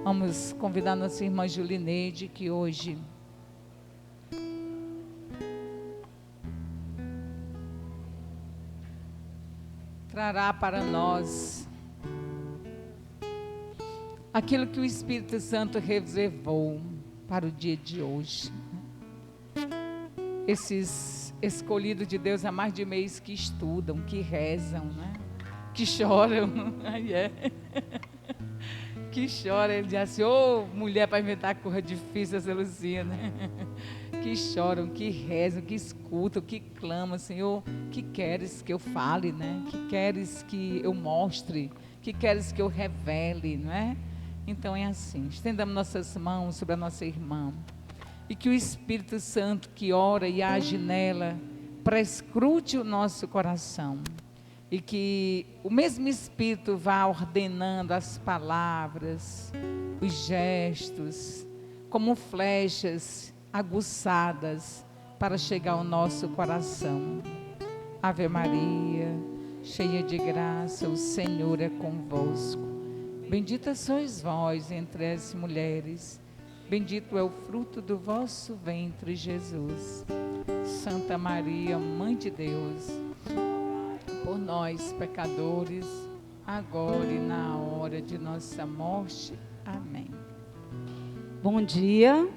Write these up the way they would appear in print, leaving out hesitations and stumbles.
Vamos convidar nossa irmã Julineide, que hoje trará para nós aquilo que o Espírito Santo reservou para o dia de hoje. Esses escolhidos de Deus há mais de mês que estudam, que rezam, né? Que choram. Que chora, ele diz assim, mulher para inventar coisa difícil, essa Lucia, né? Que choram, que rezam, que escutam, que clamam, Senhor, que queres que eu fale, né? Que queres que eu mostre, que queres que eu revele, não é? Então é assim, estendamos nossas mãos sobre a nossa irmã, e que o Espírito Santo que ora e age nela, prescrute o nosso coração, e que o mesmo Espírito vá ordenando as palavras, os gestos, como flechas aguçadas para chegar ao nosso coração. Ave Maria, cheia de graça, o Senhor é convosco. Bendita sois vós entre as mulheres, bendito é o fruto do vosso ventre, Jesus. Santa Maria, Mãe de Deus, por nós, pecadores, agora e na hora de nossa morte. Amém. Bom dia.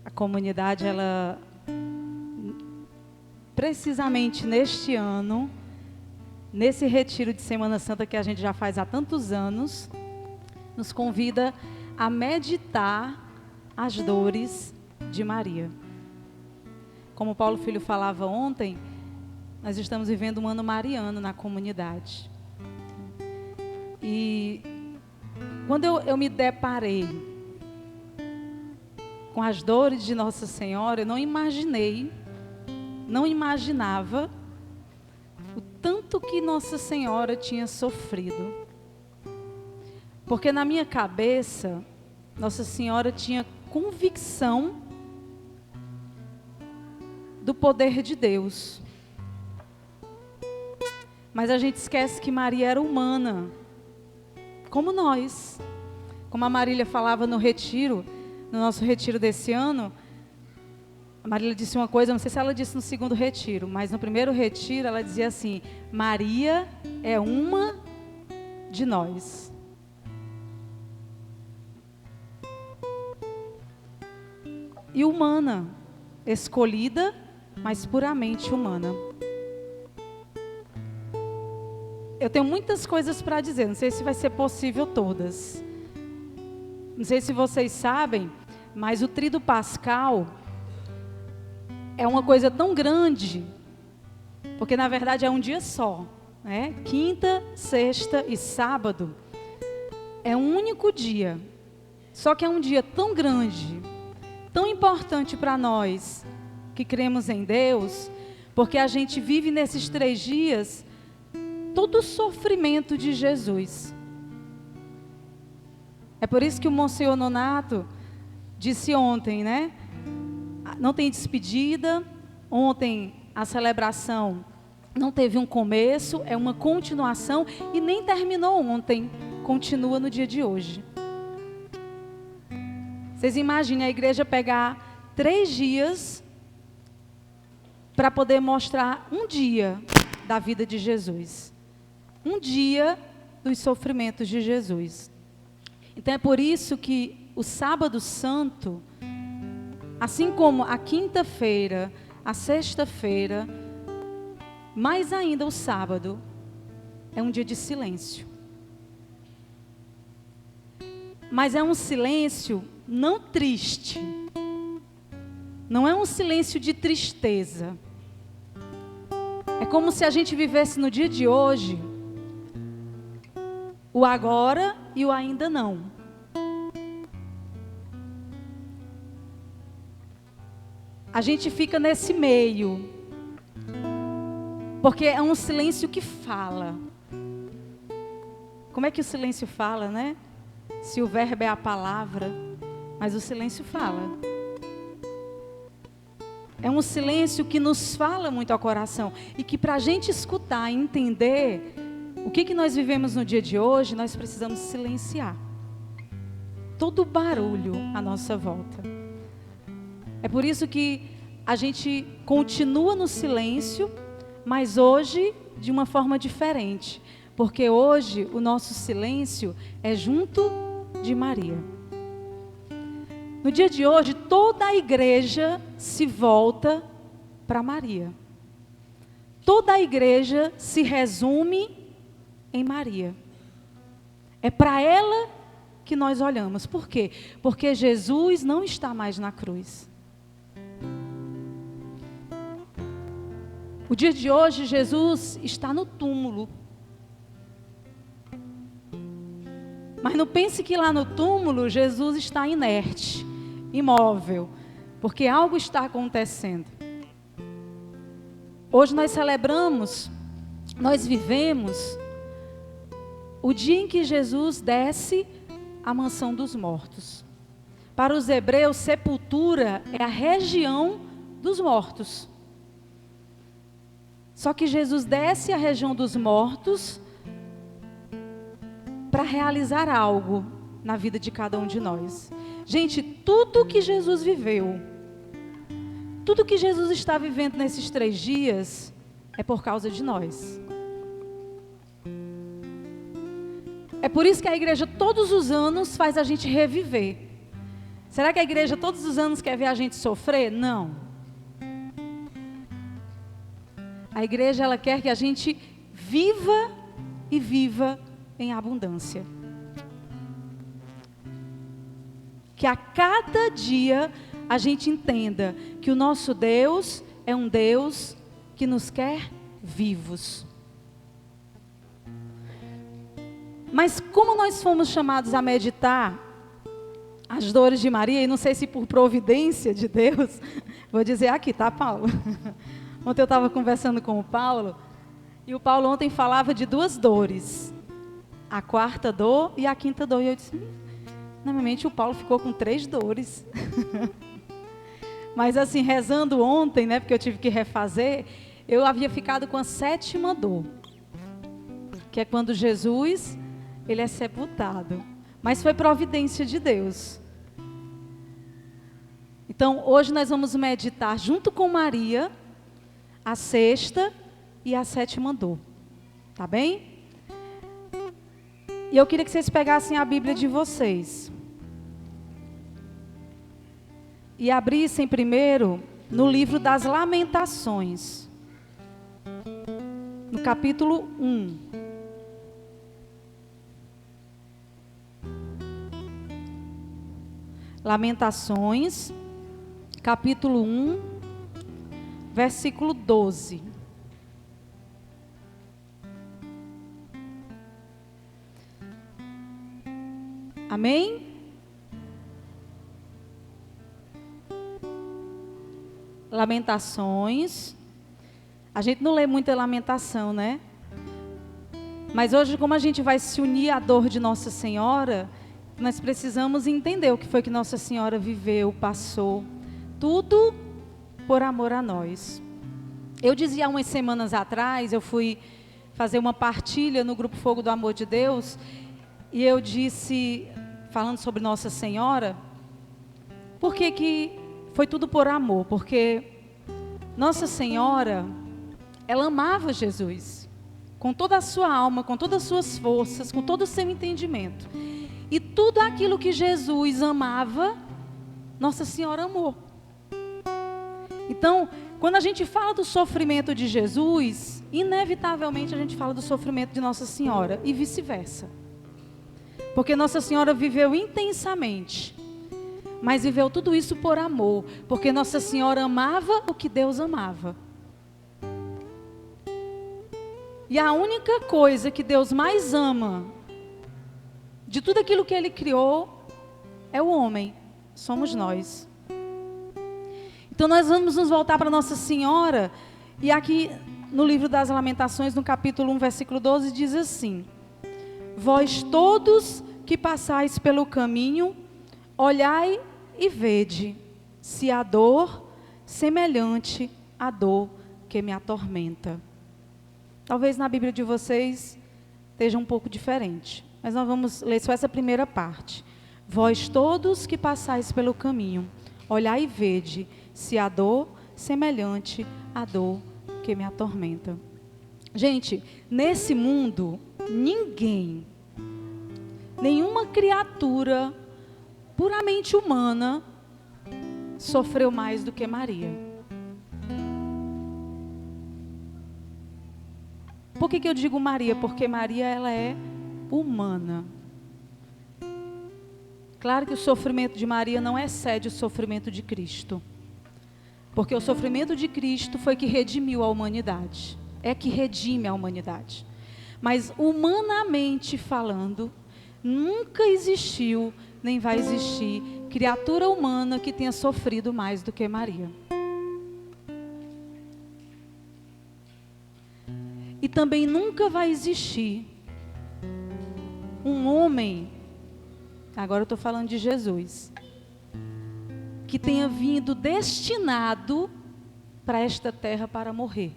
A comunidade, ela, precisamente neste ano, nesse retiro de Semana Santa que a gente já faz há tantos anos, nos convida a meditar as dores de Maria. Como o Paulo Filho falava ontem, nós estamos vivendo um ano mariano na comunidade. E quando eu me deparei com as dores de Nossa Senhora, eu não imaginava o tanto que Nossa Senhora tinha sofrido. Porque na minha cabeça, Nossa Senhora tinha convicção do poder de Deus. Mas a gente esquece que Maria era humana, como nós. Como a Marília falava no nosso retiro desse ano, a Marília disse uma coisa, não sei se ela disse no segundo retiro, mas no primeiro retiro ela dizia assim, Maria é uma de nós. E humana, escolhida, mas puramente humana. Eu tenho muitas coisas para dizer, não sei se vai ser possível todas. Não sei se vocês sabem, mas o Tríduo Pascal é uma coisa tão grande, porque na verdade é um dia só, né? Quinta, sexta e sábado é um único dia. Só que é um dia tão grande, tão importante para nós que cremos em Deus, porque a gente vive nesses 3 dias todo o sofrimento de Jesus. É por isso que o Monsenhor Nonato disse ontem, né? Não tem despedida. Ontem a celebração não teve um começo, é uma continuação e nem terminou ontem, continua no dia de hoje. Vocês imaginem a igreja pegar 3 dias para poder mostrar um dia da vida de Jesus. Um dia dos sofrimentos de Jesus. Então é por isso que o sábado santo, assim como a quinta-feira, a sexta-feira, mais ainda o sábado, é um dia de silêncio. Mas é um silêncio não triste. Não é um silêncio de tristeza. É como se a gente vivesse no dia de hoje o agora e o ainda não. A gente fica nesse meio, porque é um silêncio que fala. Como é que o silêncio fala, né? Se o verbo é a palavra, mas o silêncio fala. É um silêncio que nos fala muito ao coração e que para a gente escutar e entender, O que nós vivemos no dia de hoje, nós precisamos silenciar todo o barulho à nossa volta. É por isso que a gente continua no silêncio, mas hoje de uma forma diferente. Porque hoje o nosso silêncio é junto de Maria. No dia de hoje, toda a igreja se volta para Maria. Toda a igreja se resume em Maria. É para ela que nós olhamos. Por quê? Porque Jesus não está mais na cruz. O dia de hoje, Jesus está no túmulo. Mas não pense que lá no túmulo, Jesus está inerte, imóvel, porque algo está acontecendo. Hoje nós celebramos, nós vivemos o dia em que Jesus desce à mansão dos mortos. Para os hebreus, sepultura é a região dos mortos. Só que Jesus desce à região dos mortos para realizar algo na vida de cada um de nós. Gente, tudo que Jesus viveu, tudo que Jesus está vivendo nesses 3 dias, é por causa de nós. É por isso que a igreja todos os anos faz a gente reviver. Será que a igreja todos os anos quer ver a gente sofrer? Não. A igreja, ela quer que a gente viva e viva em abundância. Que a cada dia a gente entenda que o nosso Deus é um Deus que nos quer vivos. Mas como nós fomos chamados a meditar as dores de Maria, e não sei se por providência de Deus, vou dizer aqui, tá, Paulo? Ontem eu estava conversando com o Paulo, e o Paulo ontem falava de 2 dores. A 4ª dor e a 5ª dor. E eu disse, normalmente o Paulo ficou com 3 dores. Mas assim, rezando ontem, né, porque eu tive que refazer, eu havia ficado com a 7ª dor. Que é quando Jesus, ele é sepultado. Mas foi providência de Deus. Então, hoje nós vamos meditar junto com Maria a 6ª e a 7ª dor. Tá bem? E eu queria que vocês pegassem a Bíblia de vocês. E abrissem primeiro no livro das Lamentações. No capítulo 1. Lamentações, capítulo 1, versículo 12. Amém? Lamentações. A gente não lê muita lamentação, né? Mas hoje, como a gente vai se unir à dor de Nossa Senhora, nós precisamos entender o que foi que Nossa Senhora viveu, passou. Tudo por amor a nós. Eu dizia há umas semanas atrás, eu fui fazer uma partilha no Grupo Fogo do Amor de Deus, e eu disse, falando sobre Nossa Senhora, por que foi tudo por amor? Porque Nossa Senhora, ela amava Jesus, com toda a sua alma, com todas as suas forças, com todo o seu entendimento. E tudo aquilo que Jesus amava, Nossa Senhora amou. Então, quando a gente fala do sofrimento de Jesus, inevitavelmente a gente fala do sofrimento de Nossa Senhora e vice-versa. Porque Nossa Senhora viveu intensamente, mas viveu tudo isso por amor, porque Nossa Senhora amava o que Deus amava. E a única coisa que Deus mais ama, de tudo aquilo que Ele criou, é o homem, somos nós. Então nós vamos nos voltar para Nossa Senhora, e aqui no livro das Lamentações, no capítulo 1, versículo 12, diz assim: vós todos que passais pelo caminho, olhai e vede, se há dor semelhante à dor que me atormenta. Talvez na Bíblia de vocês esteja um pouco diferente. Mas nós vamos ler só essa primeira parte. Vós todos que passais pelo caminho, olhai e vede se há dor semelhante à dor que me atormenta. Gente, nesse mundo, ninguém, nenhuma criatura puramente humana sofreu mais do que Maria. Por que eu digo Maria? Porque Maria, ela é humana. Claro que o sofrimento de Maria não excede o sofrimento de Cristo. Porque o sofrimento de Cristo foi que redimiu a humanidade. É que redime a humanidade. Mas humanamente falando, nunca existiu, nem vai existir, criatura humana que tenha sofrido mais do que Maria. E também nunca vai existir um homem, agora eu estou falando de Jesus, que tenha vindo destinado para esta terra para morrer.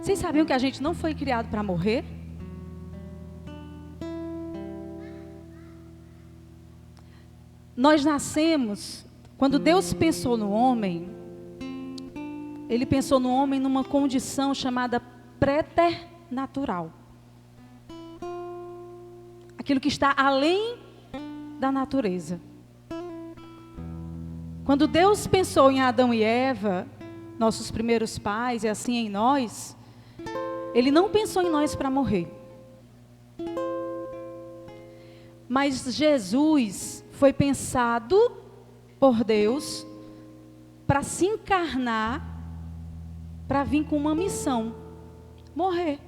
Vocês sabiam que a gente não foi criado para morrer? Nós nascemos, quando Deus pensou no homem, Ele pensou no homem numa condição chamada préternatural. Aquilo que está além da natureza. Quando Deus pensou em Adão e Eva, nossos primeiros pais, e assim em nós, Ele não pensou em nós para morrer. Mas Jesus foi pensado por Deus para se encarnar, para vir com uma missão: morrer.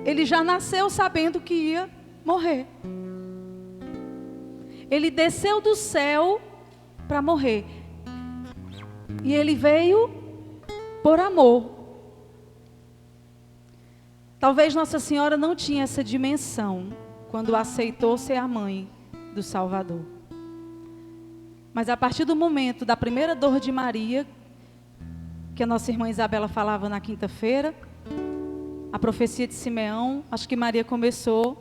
Ele já nasceu sabendo que ia morrer. Ele desceu do céu para morrer. E ele veio por amor. Talvez Nossa Senhora não tinha essa dimensão quando aceitou ser a mãe do Salvador. Mas a partir do momento da primeira dor de Maria, que a nossa irmã Isabela falava na quinta-feira, a profecia de Simeão, acho que Maria começou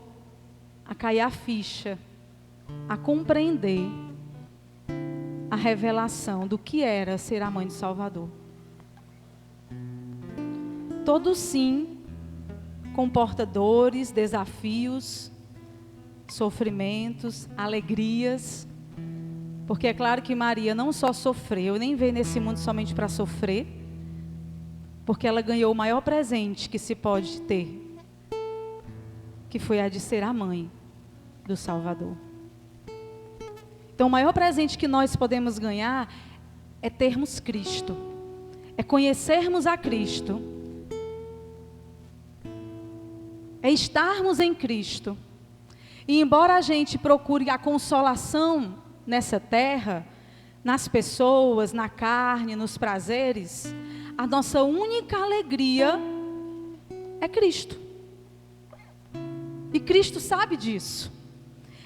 a cair a ficha, a compreender a revelação do que era ser a mãe do Salvador. Todo sim comporta dores, desafios, sofrimentos, alegrias, porque é claro que Maria não só sofreu, nem veio nesse mundo somente para sofrer, porque ela ganhou o maior presente que se pode ter, que foi a de ser a mãe do Salvador. Então o maior presente que nós podemos ganhar é termos Cristo, é conhecermos a Cristo, é estarmos em Cristo. E embora a gente procure a consolação nessa terra, nas pessoas, na carne, nos prazeres, a nossa única alegria é Cristo. E Cristo sabe disso.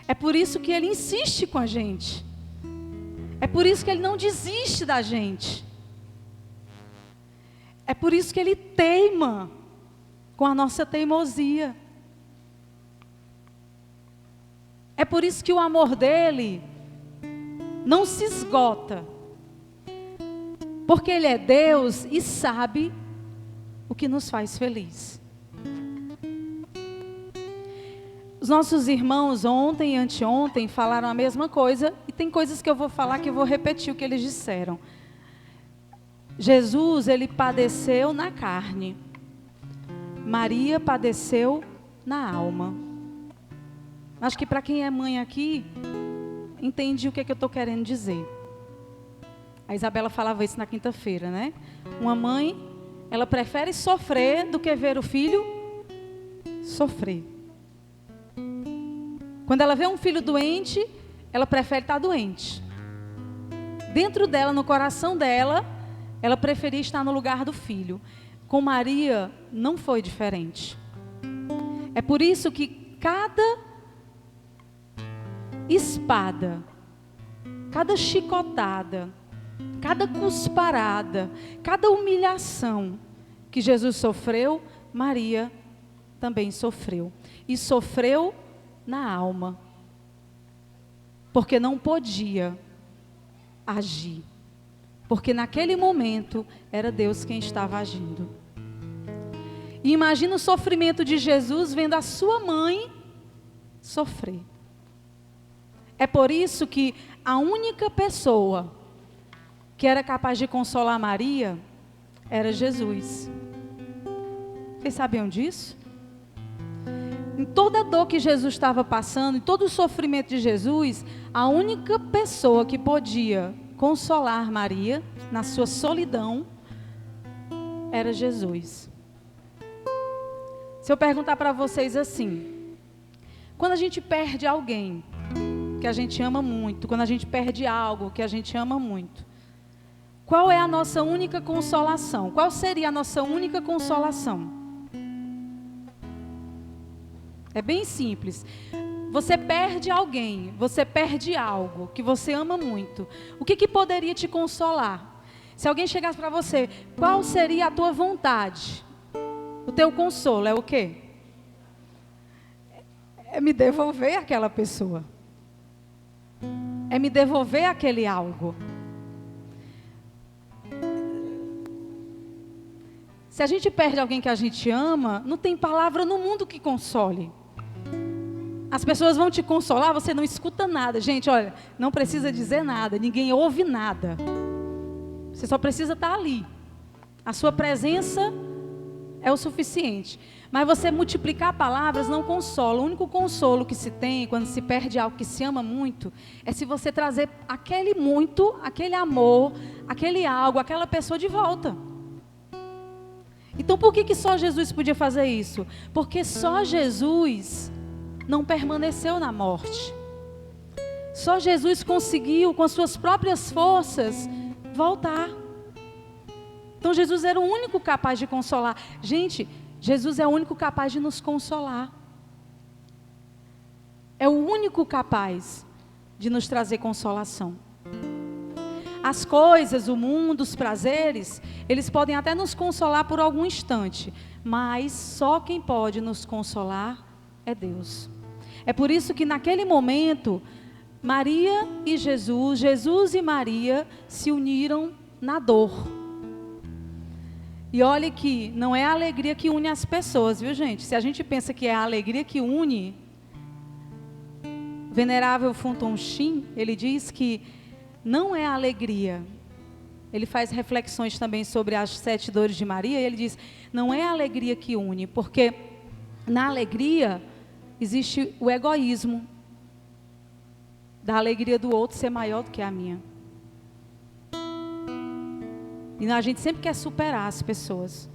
É por isso que Ele insiste com a gente. É por isso que Ele não desiste da gente. É por isso que Ele teima com a nossa teimosia. É por isso que o amor dele não se esgota. Porque Ele é Deus e sabe o que nos faz feliz. Os nossos irmãos ontem e anteontem falaram a mesma coisa. E tem coisas que eu vou falar que eu vou repetir o que eles disseram. Jesus, Ele padeceu na carne. Maria padeceu na alma. Acho que para quem é mãe aqui, entende o que eu estou querendo dizer. A Isabela falava isso na quinta-feira, né? Uma mãe, ela prefere sofrer do que ver o filho sofrer. Quando ela vê um filho doente, ela prefere estar doente. Dentro dela, no coração dela, ela preferia estar no lugar do filho. Com Maria, não foi diferente. É por isso que cada espada, cada chicotada, cada cusparada, cada humilhação que Jesus sofreu, Maria também sofreu. E sofreu na alma, porque não podia agir. Porque naquele momento era Deus quem estava agindo. E imagina o sofrimento de Jesus vendo a sua mãe sofrer. É por isso que a única pessoa que era capaz de consolar Maria era Jesus. Vocês sabiam disso? Em toda a dor que Jesus estava passando, em todo o sofrimento de Jesus, a única pessoa que podia consolar Maria na sua solidão era Jesus. Se eu perguntar para vocês assim, quando a gente perde alguém que a gente ama muito, quando a gente perde algo que a gente ama muito, qual é a nossa única consolação? Qual seria a nossa única consolação? É bem simples. Você perde alguém, você perde algo que você ama muito. O que poderia te consolar? Se alguém chegasse para você, qual seria a tua vontade? O teu consolo é o quê? É me devolver aquela pessoa. É me devolver aquele algo. Se a gente perde alguém que a gente ama, não tem palavra no mundo que console. As pessoas vão te consolar, você não escuta nada. Gente, olha, não precisa dizer nada, ninguém ouve nada. Você só precisa estar ali. A sua presença é o suficiente. Mas você multiplicar palavras não consola. O único consolo que se tem quando se perde algo que se ama muito é se você trazer aquele muito, aquele amor, aquele algo, aquela pessoa de volta. Então por que só Jesus podia fazer isso? Porque só Jesus não permaneceu na morte. Só Jesus conseguiu, com as suas próprias forças, voltar. Então Jesus era o único capaz de consolar. Gente, Jesus é o único capaz de nos consolar. É o único capaz de nos trazer consolação. As coisas, o mundo, os prazeres, eles podem até nos consolar por algum instante, mas só quem pode nos consolar é Deus. É por isso que naquele momento, Maria e Jesus, Jesus e Maria se uniram na dor. E olha que não é a alegria que une as pessoas, viu gente? Se a gente pensa que é a alegria que une, Venerável Funton Shin, ele diz que não é a alegria. Ele faz reflexões também sobre as 7 dores de Maria, e ele diz, não é a alegria que une, porque na alegria existe o egoísmo da alegria do outro ser maior do que a minha. E a gente sempre quer superar as pessoas.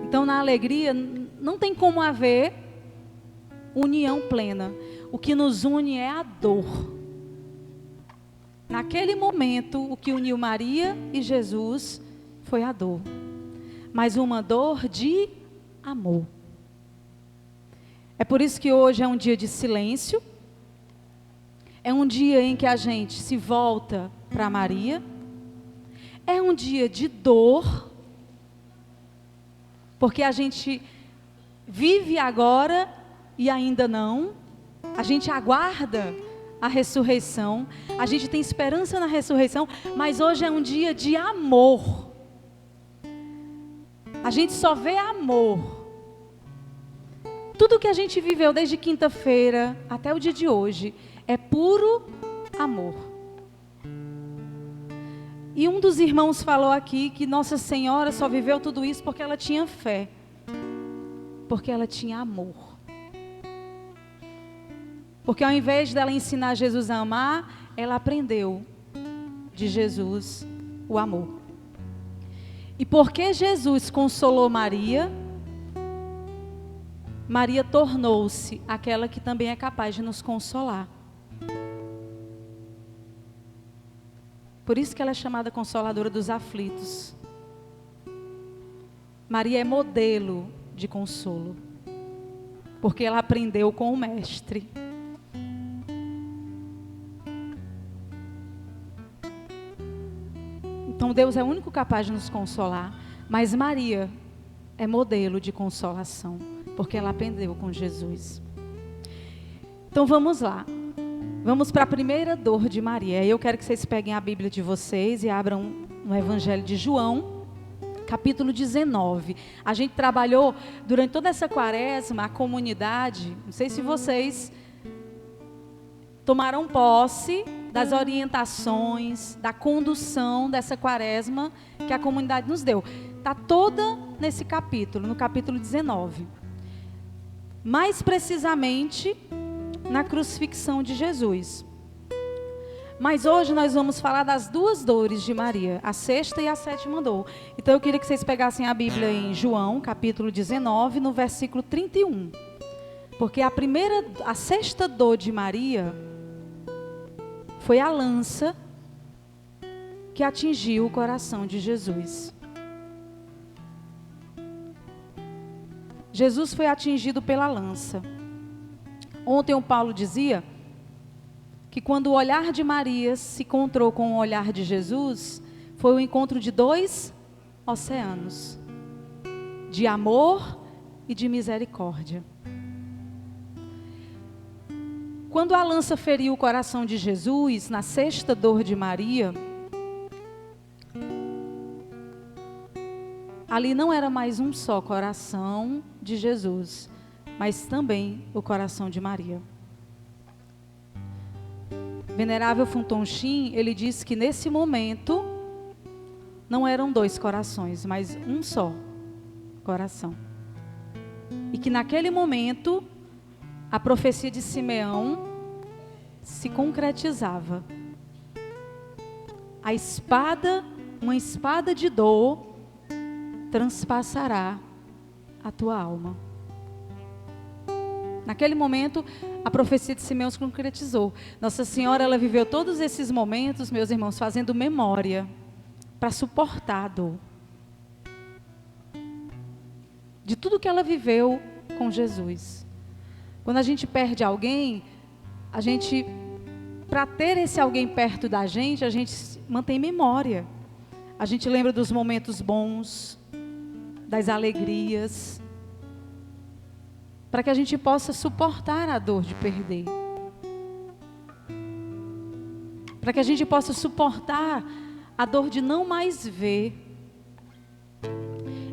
Então na alegria não tem como haver união plena. O que nos une é a dor. Naquele momento, o que uniu Maria e Jesus foi a dor. Mas uma dor de amor. É por isso que hoje é um dia de silêncio. É um dia em que a gente se volta para Maria. É um dia de dor. Porque a gente vive agora e ainda não. A gente aguarda a ressurreição, a gente tem esperança na ressurreição, mas hoje é um dia de amor. A gente só vê amor. Tudo que a gente viveu desde quinta-feira até o dia de hoje é puro amor. E um dos irmãos falou aqui que Nossa Senhora só viveu tudo isso porque ela tinha fé, porque ela tinha amor. Porque ao invés dela ensinar Jesus a amar, ela aprendeu de Jesus o amor. E porque Jesus consolou Maria, Maria tornou-se aquela que também é capaz de nos consolar. Por isso que ela é chamada Consoladora dos aflitos. Maria é modelo de consolo, porque ela aprendeu com o Mestre. Então Deus é o único capaz de nos consolar. Mas Maria é modelo de consolação, porque ela aprendeu com Jesus. Então vamos lá. Vamos para a primeira dor de Maria. Eu quero que vocês peguem a Bíblia de vocês e abram no Evangelho de João, capítulo 19. A gente trabalhou durante toda essa quaresma, a comunidade, não sei se vocês tomaram posse das orientações, da condução dessa quaresma que a comunidade nos deu. Está toda nesse capítulo, no capítulo 19. Mais precisamente, na crucifixão de Jesus. Mas hoje nós vamos falar das duas dores de Maria, a sexta e a sétima dor. Então eu queria que vocês pegassem a Bíblia em João, capítulo 19, no versículo 31. Porque a sexta dor de Maria foi a lança que atingiu o coração de Jesus. Jesus foi atingido pela lança. Ontem o Paulo dizia que quando o olhar de Maria se encontrou com o olhar de Jesus, foi o encontro de dois oceanos, de amor e de misericórdia. Quando a lança feriu o coração de Jesus, na sexta dor de Maria, ali não era mais um só coração de Jesus, mas também o coração de Maria. Venerável Funton Shin, ele disse que nesse momento não eram dois corações, mas um só coração. E que naquele momento a profecia de Simeão se concretizava. A espada, uma espada de dor, transpassará a tua alma. Naquele momento, a profecia de Simeão se concretizou. Nossa Senhora, ela viveu todos esses momentos, meus irmãos, fazendo memória para suportar a dor. De tudo que ela viveu com Jesus. Quando a gente perde alguém, para ter esse alguém perto da gente, a gente mantém memória. A gente lembra dos momentos bons, das alegrias, para que a gente possa suportar a dor de perder. Para que a gente possa suportar a dor de não mais ver.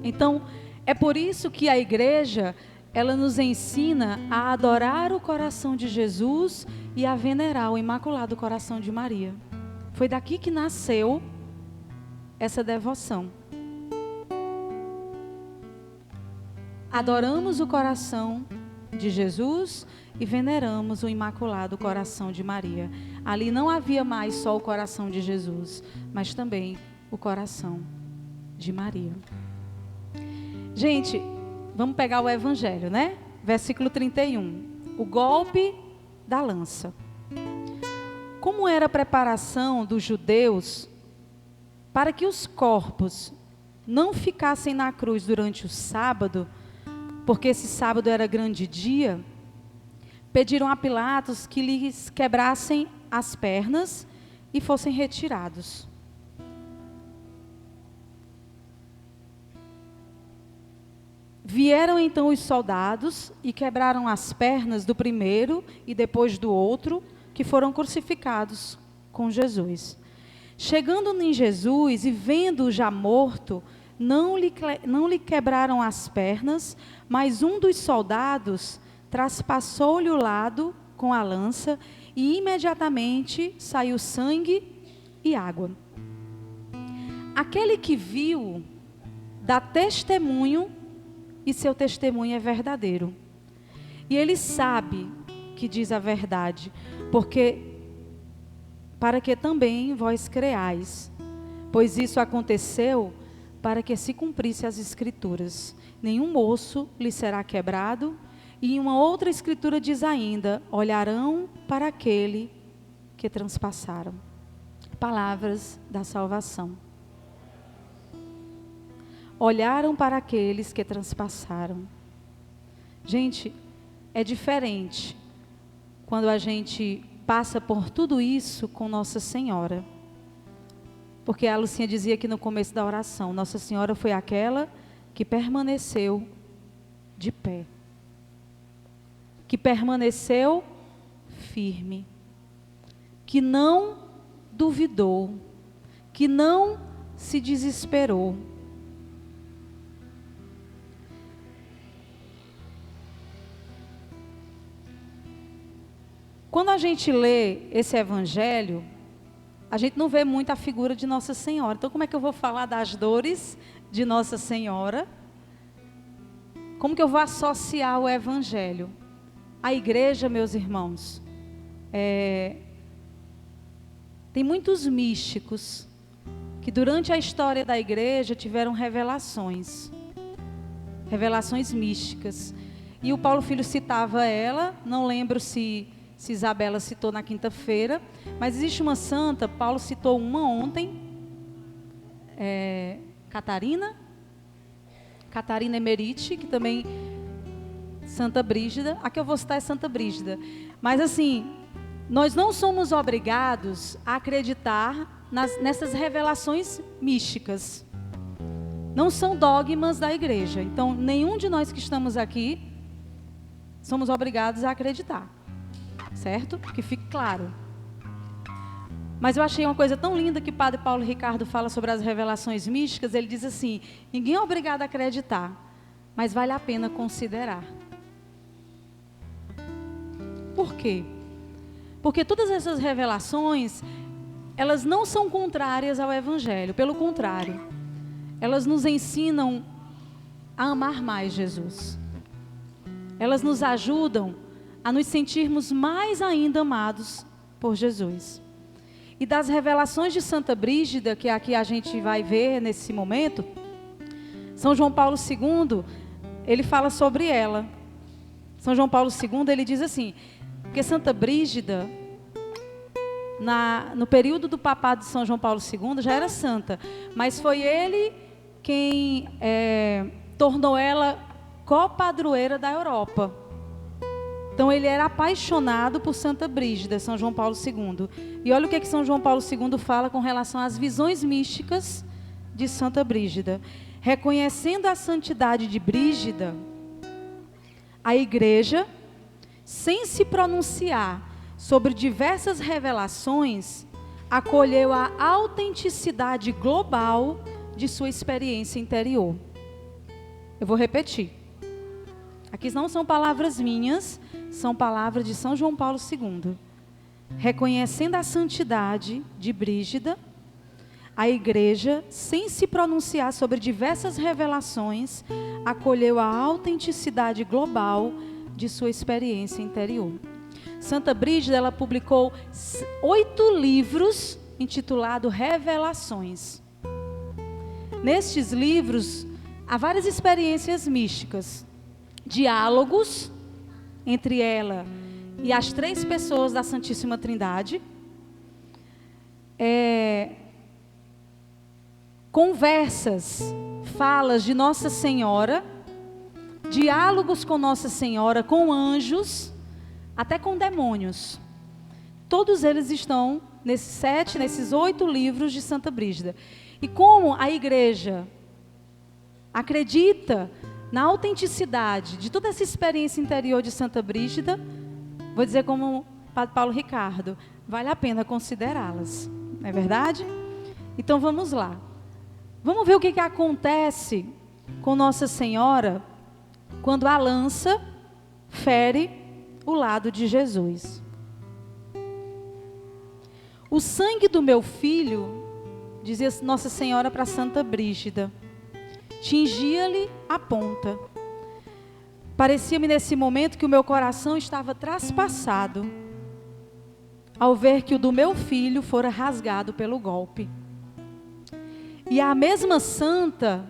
Então, é por isso que a igreja, ela nos ensina a adorar o coração de Jesus e a venerar o Imaculado Coração de Maria. Foi daqui que nasceu essa devoção. Adoramos o coração de Jesus e veneramos o Imaculado Coração de Maria. Ali não havia mais só o coração de Jesus, mas também o coração de Maria. Gente, vamos pegar o Evangelho, né? Versículo 31. O golpe da lança. Como era a preparação dos judeus para que os corpos não ficassem na cruz durante o sábado, porque esse sábado era grande dia, pediram a Pilatos que lhes quebrassem as pernas e fossem retirados. Vieram então os soldados e quebraram as pernas do primeiro e depois do outro, que foram crucificados com Jesus. Chegando em Jesus e vendo-o já morto, não lhe quebraram as pernas, mas um dos soldados traspassou-lhe o lado com a lança e imediatamente saiu sangue e água. Aquele que viu dá testemunho e seu testemunho é verdadeiro. E ele sabe que diz a verdade, para que também vós creais, pois isso aconteceu para que se cumprisse as Escrituras. Nenhum osso lhe será quebrado. E uma outra Escritura diz ainda: olharão para aquele que transpassaram. Palavras da salvação. Olharam para aqueles que transpassaram. Gente, é diferente quando a gente passa por tudo isso com Nossa Senhora. Porque a Lucinha dizia aqui no começo da oração, Nossa Senhora foi aquela que permaneceu de pé, que permaneceu firme, que não duvidou, que não se desesperou. Quando a gente lê esse evangelho, a gente não vê muito a figura de Nossa Senhora. Então, como é que eu vou falar das dores de Nossa Senhora? Como que eu vou associar o evangelho? A igreja, meus irmãos, tem muitos místicos que durante a história da igreja tiveram revelações místicas. E o Paulo Filho citava ela, não lembro se Isabela citou na quinta-feira, mas existe uma santa, Paulo citou uma ontem, Catarina Emerite, que também, Santa Brígida, a que eu vou citar é Santa Brígida. Mas assim, nós não somos obrigados a acreditar nessas revelações místicas. Não são dogmas da igreja. Então, nenhum de nós que estamos aqui somos obrigados a acreditar. Certo? Que fique claro. Mas eu achei uma coisa tão linda que o Padre Paulo Ricardo fala sobre as revelações místicas. Ele diz assim: ninguém é obrigado a acreditar, mas vale a pena considerar. Por quê? Porque todas essas revelações, elas não são contrárias ao Evangelho. Pelo contrário, elas nos ensinam a amar mais Jesus. Elas nos ajudam a nos sentirmos mais ainda amados por Jesus. E das revelações de Santa Brígida, que aqui a gente vai ver nesse momento, São João Paulo II, ele fala sobre ela. São João Paulo II, ele diz assim, porque Santa Brígida, no período do papado de São João Paulo II, já era santa, mas foi ele quem tornou ela copadroeira da Europa. Então ele era apaixonado por Santa Brígida, São João Paulo II. E olha o que São João Paulo II fala com relação às visões místicas de Santa Brígida. Reconhecendo a santidade de Brígida, a igreja, sem se pronunciar sobre diversas revelações, acolheu a autenticidade global de sua experiência interior. Eu vou repetir. Aqui não são palavras minhas, são palavras de São João Paulo II. Reconhecendo a santidade de Brígida, a igreja, sem se pronunciar sobre diversas revelações, acolheu a autenticidade global de sua experiência interior. Santa Brígida, ela publicou 8 livros intitulados Revelações. Nestes livros, há várias experiências místicas, diálogos entre ela e as 3 pessoas da Santíssima Trindade, conversas, falas de Nossa Senhora, diálogos com Nossa Senhora, com anjos, até com demônios. Todos eles estão nesses 8 livros de Santa Brígida. E como a igreja acredita na autenticidade de toda essa experiência interior de Santa Brígida, vou dizer como o Padre Paulo Ricardo, vale a pena considerá-las. Não é verdade? Então vamos lá. Vamos ver o que acontece com Nossa Senhora quando a lança fere o lado de Jesus. O sangue do meu filho, dizia Nossa Senhora para Santa Brígida, tingia-lhe a ponta. Parecia-me nesse momento que o meu coração estava traspassado ao ver que o do meu filho fora rasgado pelo golpe. E a mesma Santa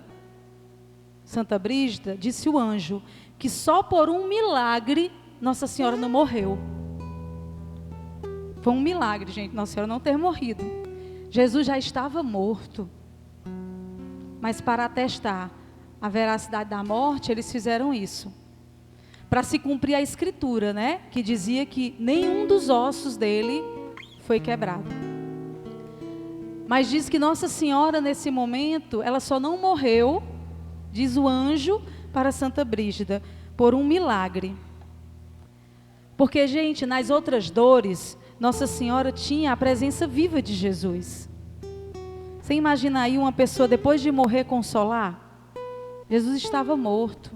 Brígida, disse o anjo, que só por um milagre Nossa Senhora não morreu. Foi um milagre, gente, Nossa Senhora não ter morrido. Jesus já estava morto. Mas para atestar a veracidade da morte, eles fizeram isso. Para se cumprir a escritura, né? Que dizia que nenhum dos ossos dele foi quebrado. Mas diz que Nossa Senhora, nesse momento, ela só não morreu, diz o anjo para Santa Brígida, por um milagre. Porque, gente, nas outras dores, Nossa Senhora tinha a presença viva de Jesus. Você imagina aí uma pessoa depois de morrer consolar? Jesus estava morto.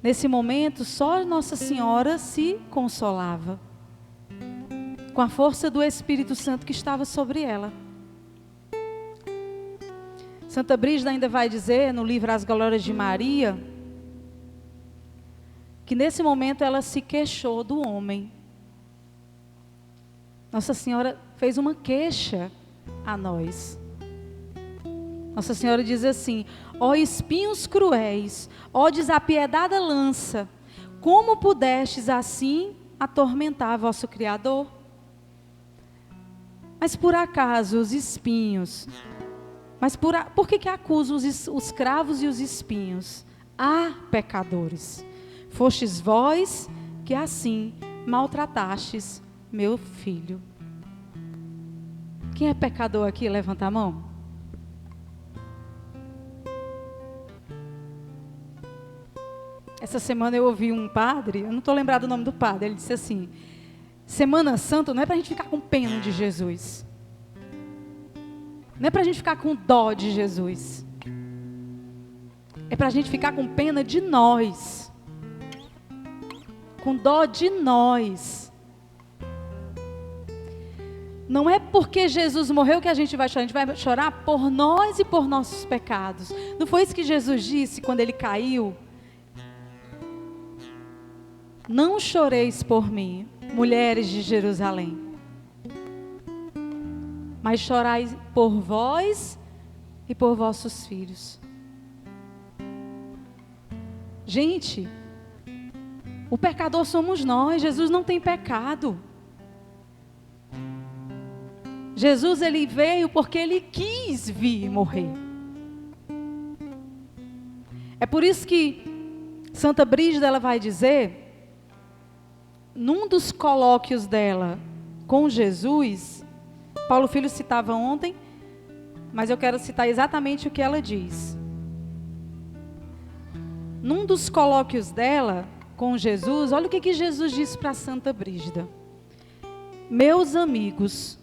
Nesse momento, só Nossa Senhora se consolava, com a força do Espírito Santo que estava sobre ela. Santa Brígida ainda vai dizer, no livro As Glórias de Maria, que nesse momento ela se queixou do homem. Nossa Senhora fez uma queixa a nós. Nossa Senhora diz assim: ó espinhos cruéis, ó desapiedada lança, como pudestes assim atormentar vosso Criador? Mas por acaso os espinhos, por que acusam os cravos e os espinhos? Ah, pecadores, fostes vós que assim maltratastes meu filho. Quem é pecador aqui? Levanta a mão. Essa semana eu ouvi um padre, eu não estou lembrado o nome do padre, ele disse assim: Semana Santa não é para a gente ficar com pena de Jesus. Não é para a gente ficar com dó de Jesus. É para a gente ficar com pena de nós. Com dó de nós. Não é porque Jesus morreu que a gente vai chorar por nós e por nossos pecados. Não foi isso que Jesus disse quando ele caiu? Não choreis por mim, mulheres de Jerusalém, mas chorai por vós e por vossos filhos. Gente, o pecador somos nós. Jesus não tem pecado. Jesus, ele veio porque ele quis vir morrer. É por isso que Santa Brígida, ela vai dizer, num dos colóquios dela com Jesus, Paulo Filho citava ontem, mas eu quero citar exatamente o que ela diz. Num dos colóquios dela com Jesus, olha o que Jesus disse para Santa Brígida: meus amigos,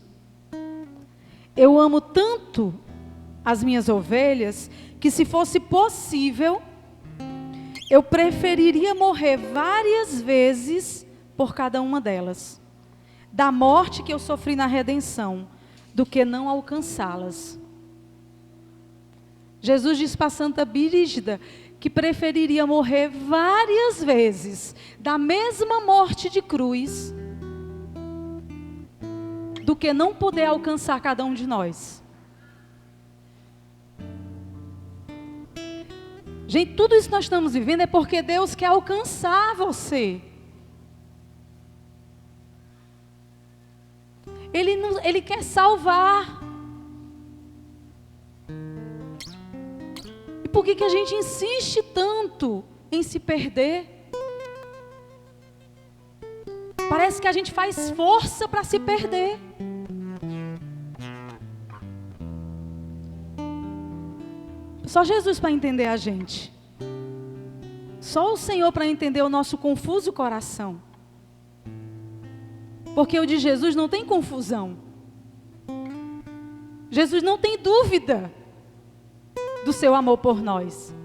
eu amo tanto as minhas ovelhas, que se fosse possível, eu preferiria morrer várias vezes por cada uma delas, da morte que eu sofri na redenção, do que não alcançá-las. Jesus disse para Santa Brígida que preferiria morrer várias vezes, da mesma morte de cruz, do que não poder alcançar cada um de nós. Gente, tudo isso que nós estamos vivendo é porque Deus quer alcançar você. Ele quer salvar. E por que a gente insiste tanto em se perder? Parece que a gente faz força para se perder. Só Jesus para entender a gente. Só o Senhor para entender o nosso confuso coração. Porque o de Jesus não tem confusão. Jesus não tem dúvida do seu amor por nós.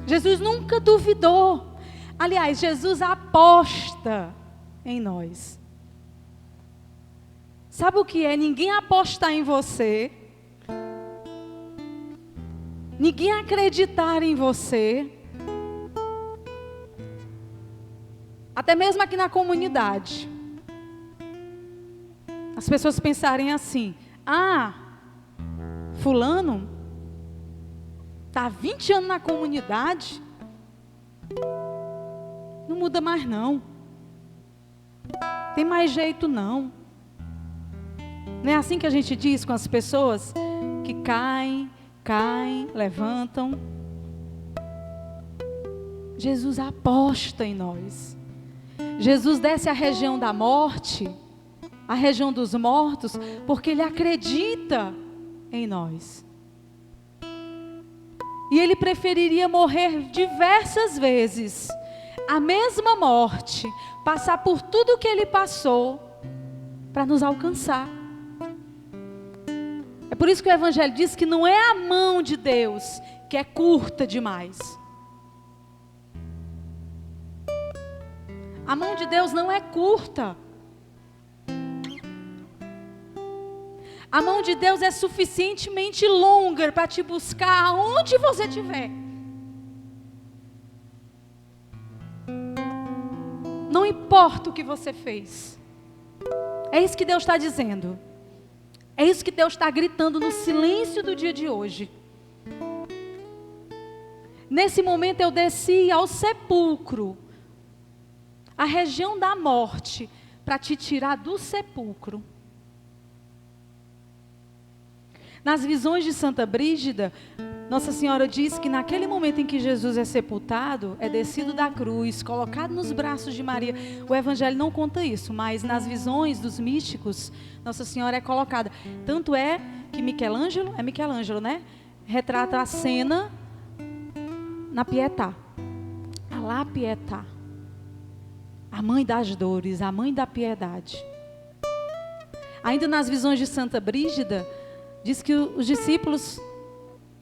Jesus nunca duvidou. Aliás, Jesus aposta em nós. Sabe o que é ninguém apostar em você? Ninguém acreditar em você? Até mesmo aqui na comunidade. As pessoas pensarem assim: ah, fulano está há 20 anos na comunidade, não muda mais não. Tem mais jeito não. Não é assim que a gente diz com as pessoas que caem, levantam. Jesus aposta em nós. Jesus desce à região da morte, a região dos mortos, porque Ele acredita em nós. E ele preferiria morrer diversas vezes, a mesma morte, passar por tudo que ele passou, para nos alcançar. É por isso que o Evangelho diz que não é a mão de Deus que é curta demais. A mão de Deus não é curta. A mão de Deus é suficientemente longa para te buscar aonde você estiver. Não importa o que você fez. É isso que Deus está dizendo. É isso que Deus está gritando no silêncio do dia de hoje. Nesse momento eu desci ao sepulcro, a região da morte, para te tirar do sepulcro. Nas visões de Santa Brígida, Nossa Senhora diz que naquele momento em que Jesus é sepultado, é descido da cruz, colocado nos braços de Maria. O Evangelho não conta isso, mas nas visões dos místicos, Nossa Senhora é colocada. Tanto é que Michelangelo, né? Retrata a cena na Pietà. A La Pietà. A mãe das dores, a mãe da piedade. Ainda nas visões de Santa Brígida, diz que os discípulos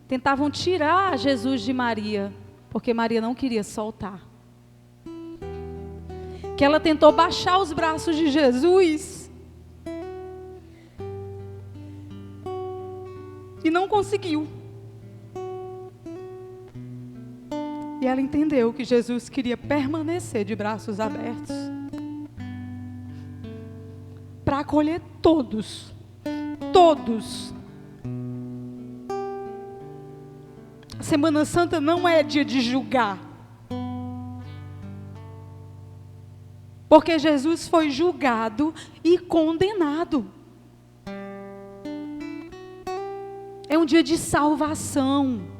tentavam tirar Jesus de Maria, porque Maria não queria soltar. Que ela tentou baixar os braços de Jesus e não conseguiu. E ela entendeu que Jesus queria permanecer de braços abertos para acolher todos. Todos. A Semana Santa não é dia de julgar. Porque Jesus foi julgado e condenado. É um dia de salvação.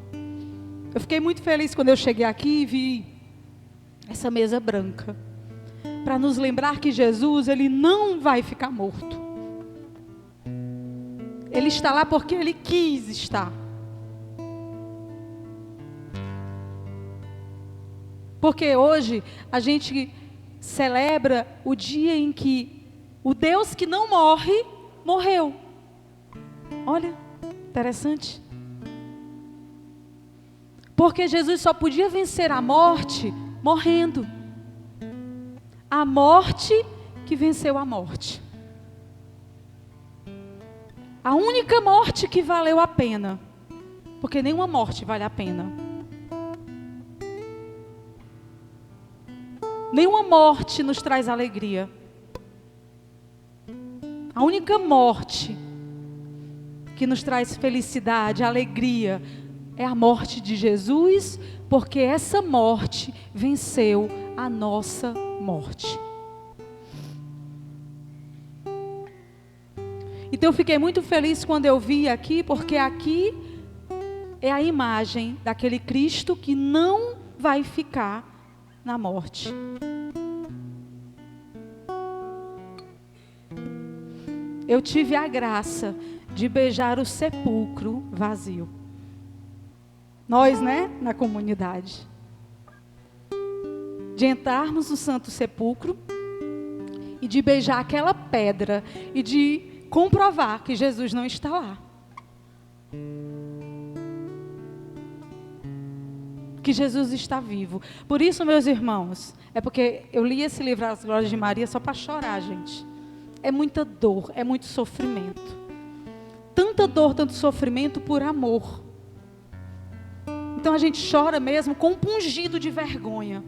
Eu fiquei muito feliz quando eu cheguei aqui e vi essa mesa branca. Para nos lembrar que Jesus, ele não vai ficar morto. Ele está lá porque ele quis estar. Porque hoje a gente celebra o dia em que o Deus que não morre, morreu. Olha, interessante. Porque Jesus só podia vencer a morte morrendo. A morte que venceu a morte. A única morte que valeu a pena. Porque nenhuma morte vale a pena. Nenhuma morte nos traz alegria. A única morte que nos traz felicidade, alegria, é a morte de Jesus, porque essa morte venceu a nossa morte. Então eu fiquei muito feliz quando eu vi aqui, porque aqui é a imagem daquele Cristo que não vai ficar na morte. Eu tive a graça de beijar o sepulcro vazio. Nós, né, na comunidade. De entrarmos no Santo Sepulcro e de beijar aquela pedra e de comprovar que Jesus não está lá. Que Jesus está vivo. Por isso, meus irmãos, é porque eu li esse livro, As Glórias de Maria, só para chorar, gente. É muita dor, é muito sofrimento. Tanta dor, tanto sofrimento por amor. Então a gente chora mesmo compungido de vergonha.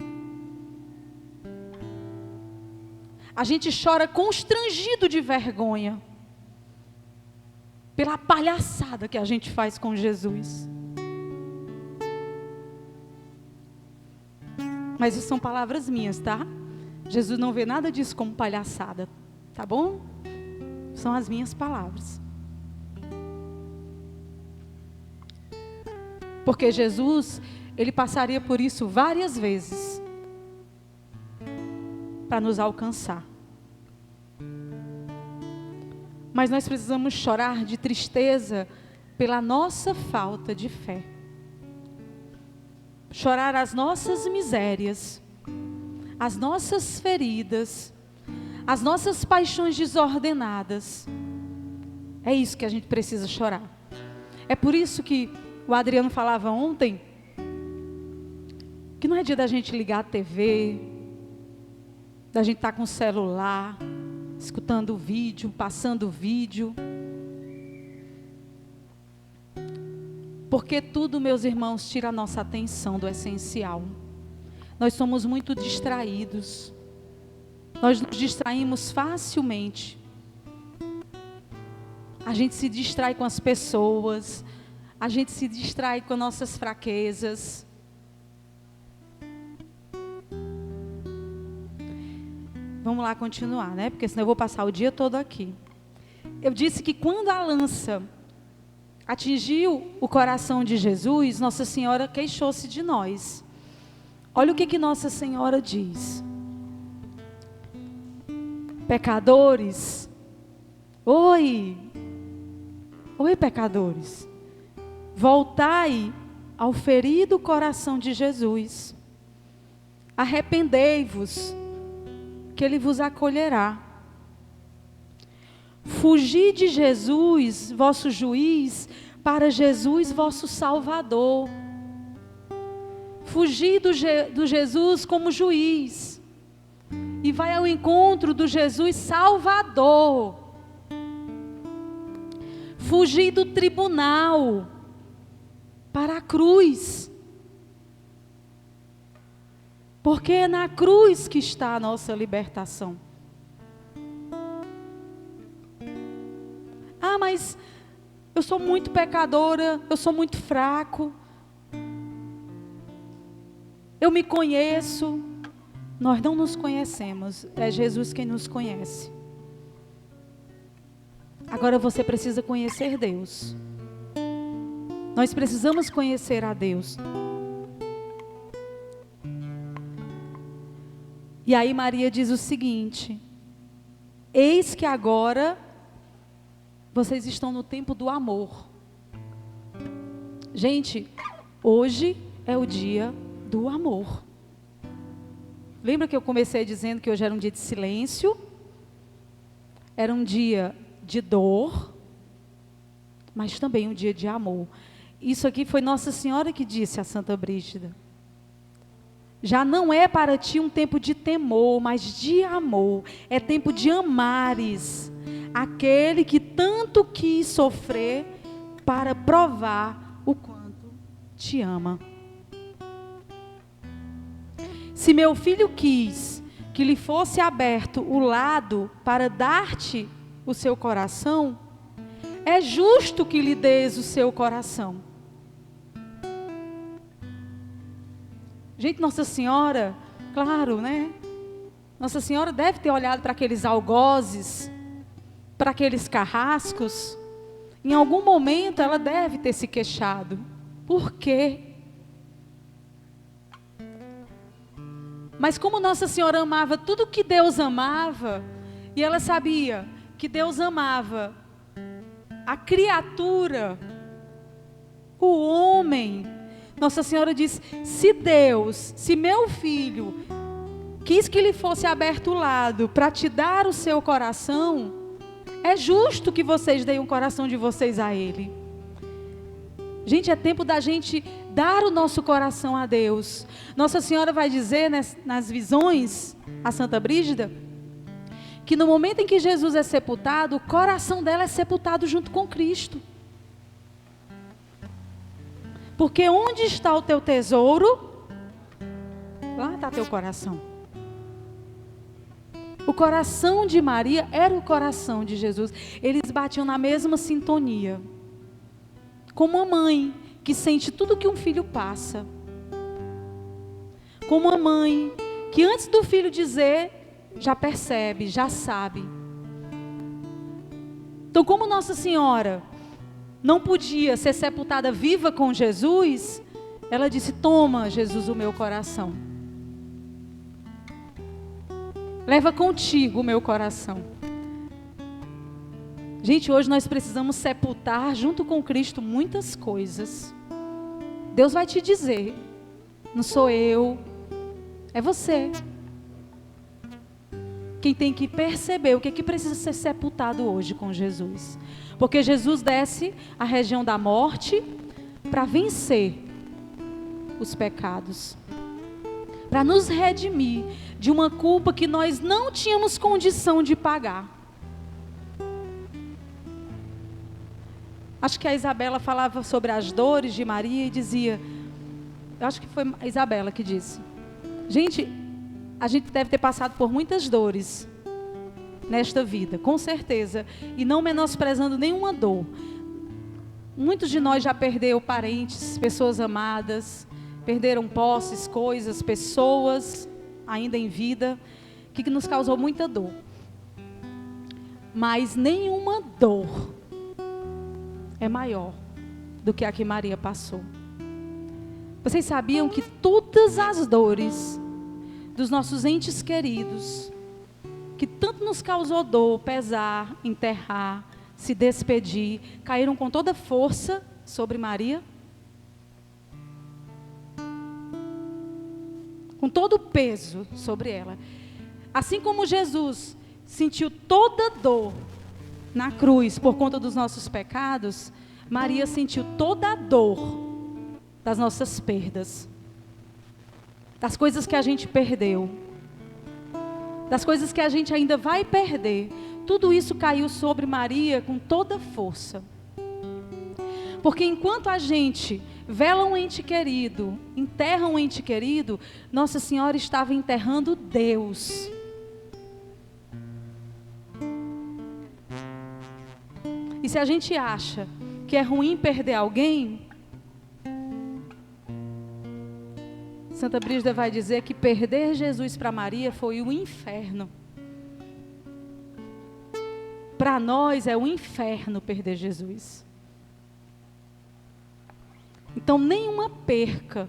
A gente chora constrangido de vergonha. Pela palhaçada que a gente faz com Jesus. Mas isso são palavras minhas, tá? Jesus não vê nada disso como palhaçada, tá bom? São as minhas palavras. Porque Jesus, ele passaria por isso várias vezes para nos alcançar. Mas nós precisamos chorar de tristeza pela nossa falta de fé. Chorar as nossas misérias, as nossas feridas, as nossas paixões desordenadas. É isso que a gente precisa chorar. É por isso que o Adriano falava ontem, que não é dia da gente ligar a TV, da gente estar com o celular, escutando vídeo, passando vídeo. Porque tudo, meus irmãos, tira a nossa atenção do essencial. Nós somos muito distraídos. Nós nos distraímos facilmente. A gente se distrai com as pessoas. A gente se distrai com nossas fraquezas. Vamos lá continuar, né? Porque senão eu vou passar o dia todo aqui. Eu disse que quando a lança atingiu o coração de Jesus, Nossa Senhora queixou-se de nós. Olha o que Nossa Senhora diz. Pecadores, oi pecadores, voltai ao ferido coração de Jesus. Arrependei-vos, que Ele vos acolherá. Fugi de Jesus, vosso juiz, para Jesus, vosso Salvador. Fugi do Jesus como juiz. E vai ao encontro do Jesus Salvador. Fugi do tribunal para a cruz. Porque é na cruz que está a nossa libertação. Ah, mas eu sou muito pecadora, eu sou muito fraco. Eu me conheço. Nós não nos conhecemos, é Jesus quem nos conhece. Agora você precisa conhecer Deus. Nós precisamos conhecer a Deus. E aí Maria diz o seguinte: eis que agora vocês estão no tempo do amor. Gente, hoje é o dia do amor. Lembra que eu comecei dizendo que hoje era um dia de silêncio? Era um dia de dor, mas também um dia de amor. Isso aqui foi Nossa Senhora que disse a Santa Brígida. Já não é para ti um tempo de temor, mas de amor. É tempo de amares aquele que tanto quis sofrer para provar o quanto te ama. Se meu filho quis que lhe fosse aberto o lado para dar-te o seu coração, é justo que lhe des o seu coração. Gente, Nossa Senhora, claro, né? Nossa Senhora deve ter olhado para aqueles algozes, para aqueles carrascos. Em algum momento ela deve ter se queixado. Por quê? Mas como Nossa Senhora amava tudo que Deus amava, e ela sabia que Deus amava a criatura, o homem, Nossa Senhora disse: se Deus, se meu filho quis que lhe fosse aberto o lado para te dar o seu coração, é justo que vocês deem o coração de vocês a Ele. Gente, é tempo da gente dar o nosso coração a Deus. Nossa Senhora vai dizer nas visões, a Santa Brígida, que no momento em que Jesus é sepultado, o coração dela é sepultado junto com Cristo. Porque onde está o teu tesouro, lá está teu coração. O coração de Maria era o coração de Jesus. Eles batiam na mesma sintonia. Como uma mãe que sente tudo que um filho passa. Como uma mãe que antes do filho dizer, já percebe, já sabe. Então, como Nossa Senhora não podia ser sepultada viva com Jesus, ela disse: toma, Jesus, o meu coração. Leva contigo o meu coração. Gente, hoje nós precisamos sepultar junto com Cristo muitas coisas. Deus vai te dizer, não sou eu, é você. Quem tem que perceber o que precisa ser sepultado hoje com Jesus. Porque Jesus desce à região da morte para vencer os pecados. Para nos redimir de uma culpa que nós não tínhamos condição de pagar. Acho que a Isabela falava sobre as dores de Maria e dizia, eu acho que foi a Isabela que disse, gente, a gente deve ter passado por muitas dores nesta vida, com certeza, e não menosprezando nenhuma dor. Muitos de nós já perderam parentes, pessoas amadas, perderam posses, coisas, pessoas ainda em vida, que nos causou muita dor. Mas nenhuma dor é maior do que a que Maria passou. Vocês sabiam que todas as dores dos nossos entes queridos, que tanto nos causou dor, pesar, enterrar, se despedir, caíram com toda força sobre Maria? Com todo o peso sobre ela. Assim como Jesus sentiu toda dor na cruz por conta dos nossos pecados, Maria sentiu toda a dor das nossas perdas, das coisas que a gente perdeu, das coisas que a gente ainda vai perder. Tudo isso caiu sobre Maria com toda força. Porque enquanto a gente vela um ente querido, enterra um ente querido, Nossa Senhora estava enterrando Deus. E se a gente acha que é ruim perder alguém, Santa Brígida vai dizer que perder Jesus para Maria foi o inferno. Para nós é o inferno perder Jesus. Então, nenhuma perca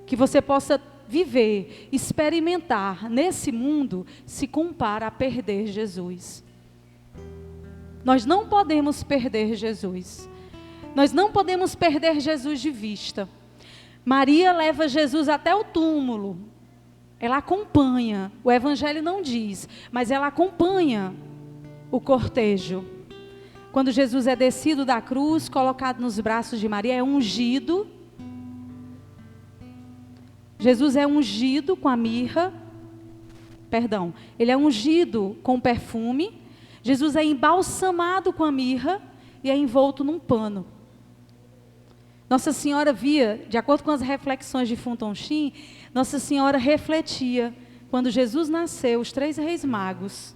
que você possa viver, experimentar nesse mundo, se compara a perder Jesus. Nós não podemos perder Jesus. Nós não podemos perder Jesus de vista. Maria leva Jesus até o túmulo. Ela acompanha. O Evangelho não diz, mas ela acompanha o cortejo. Quando Jesus é descido da cruz, colocado nos braços de Maria, é ungido. Jesus é ungido com a mirra. Perdão, ele é ungido com perfume. Jesus é embalsamado com a mirra e é envolto num pano. Nossa Senhora via, de acordo com as reflexões de Fulton Sheen, Nossa Senhora refletia, quando Jesus nasceu, os 3 reis magos.